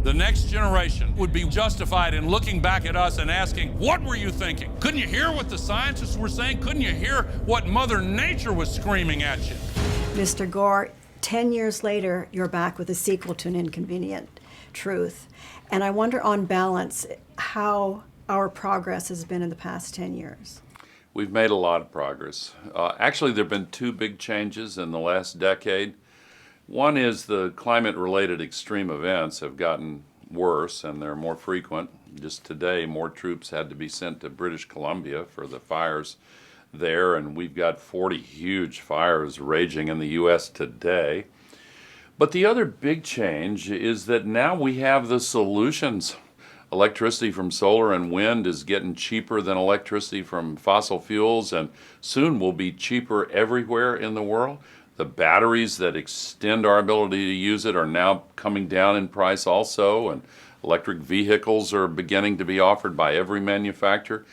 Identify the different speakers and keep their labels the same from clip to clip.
Speaker 1: the next generation would be justified in looking back at us and asking, what were you thinking? Couldn't you hear what the scientists were saying? Couldn't you hear what Mother Nature was screaming at you?
Speaker 2: Mr. Gore, 10 years later, you're back with a sequel to An Inconvenient Truth. And I wonder, on balance, how our progress has been in the past 10 years.
Speaker 3: We've made a lot of progress. Actually, there have been two big changes in the last decade. One is the climate-related extreme events have gotten worse and they're more frequent. Just today, more troops had to be sent to British Columbia for the fires there, and we've got 40 huge fires raging in the U.S. today. But the other big change is that now we have the solutions. Electricity from solar and wind is getting cheaper than electricity from fossil fuels, and soon will be cheaper everywhere in the world. The batteries that extend our ability to use it are now coming down in price also, and electric vehicles are beginning to be offered by every manufacturer.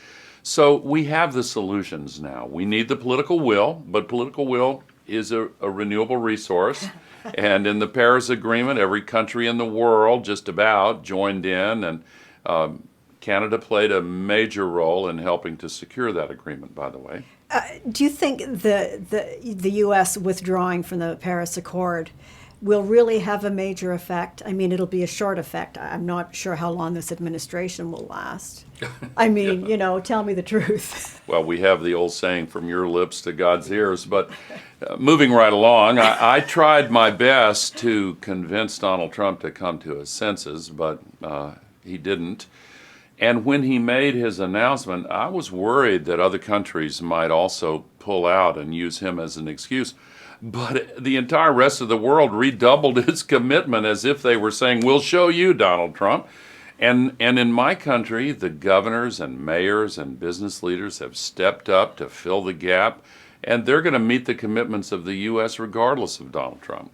Speaker 3: So we have the solutions now. We need the political will, but political will is a renewable resource. And in the Paris Agreement, every country in the world just about joined in, and Canada played a major role in helping to secure that agreement, by the way.
Speaker 2: Do you think the U.S. withdrawing from the Paris Accord will really have a major effect? I mean, it'll be a short effect. I'm not sure how long this administration will last. I mean, you know, tell me the truth.
Speaker 3: Well, we have the old saying, from your lips to God's ears, but moving right along, I tried my best to convince Donald Trump to come to his senses, but he didn't. And when he made his announcement, I was worried that other countries might also pull out and use him as an excuse. But the entire rest of the world redoubled its commitment as if they were saying, we'll show you, Donald Trump. And in my country, the governors and mayors and business leaders have stepped up to fill the gap, and they're going to meet the commitments of the U.S. regardless of Donald Trump.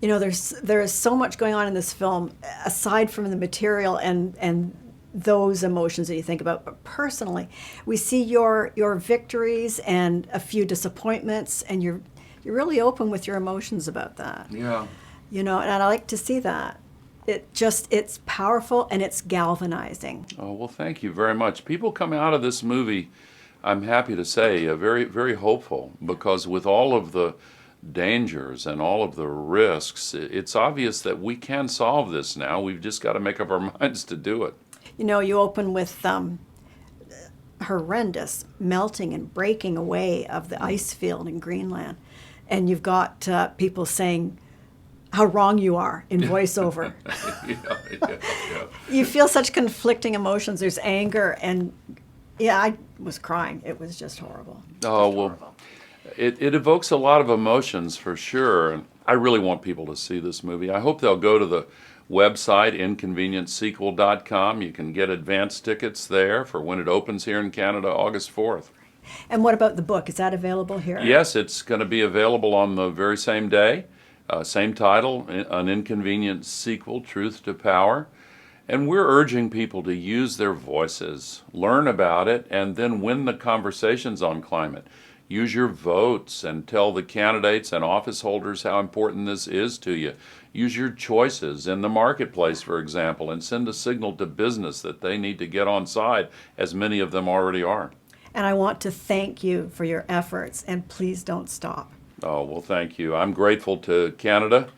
Speaker 2: You know, there is so much going on in this film, aside from the material and those emotions that you think about. But personally, we see your victories and a few disappointments, and you're really open with your emotions about that.
Speaker 3: Yeah.
Speaker 2: You know, and I like to see that. It's powerful and it's galvanizing.
Speaker 3: Oh, well, thank you very much. People come out of this movie, I'm happy to say, very, very hopeful, because with all of the dangers and all of the risks, it's obvious that we can solve this now. We've just got to make up our minds to do it.
Speaker 2: You know, you open with horrendous melting and breaking away of the ice field in Greenland. And you've got people saying how wrong you are in voiceover.
Speaker 3: Yeah.
Speaker 2: You feel such conflicting emotions. There's anger, and yeah, I was crying. It was just horrible.
Speaker 3: Oh, well, it evokes a lot of emotions for sure. And I really want people to see this movie. I hope they'll go to the website, inconvenientsequel.com. You can get advance tickets there for when it opens here in Canada, August 4th.
Speaker 2: And what about the book? Is that available here?
Speaker 3: Yes, it's going to be available on the very same day. Same title, An Inconvenient Sequel, Truth to Power. And we're urging people to use their voices, learn about it, and then win the conversations on climate. Use your votes and tell the candidates and office holders how important this is to you. Use your choices in the marketplace, for example, and send a signal to business that they need to get on side, as many of them already are.
Speaker 2: And I want to thank you for your efforts, and please don't stop.
Speaker 3: Oh, well, thank you. I'm grateful to Canada.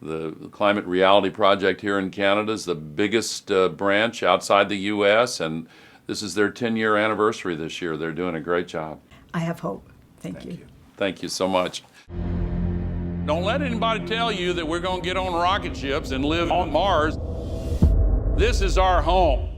Speaker 3: The Climate Reality Project here in Canada is the biggest branch outside the U.S., and this is their 10-year anniversary this year. They're doing a great job.
Speaker 2: I have hope. Thank you.
Speaker 3: Thank you so much.
Speaker 1: Don't let anybody tell you that we're going to get on rocket ships and live on Mars. This is our home.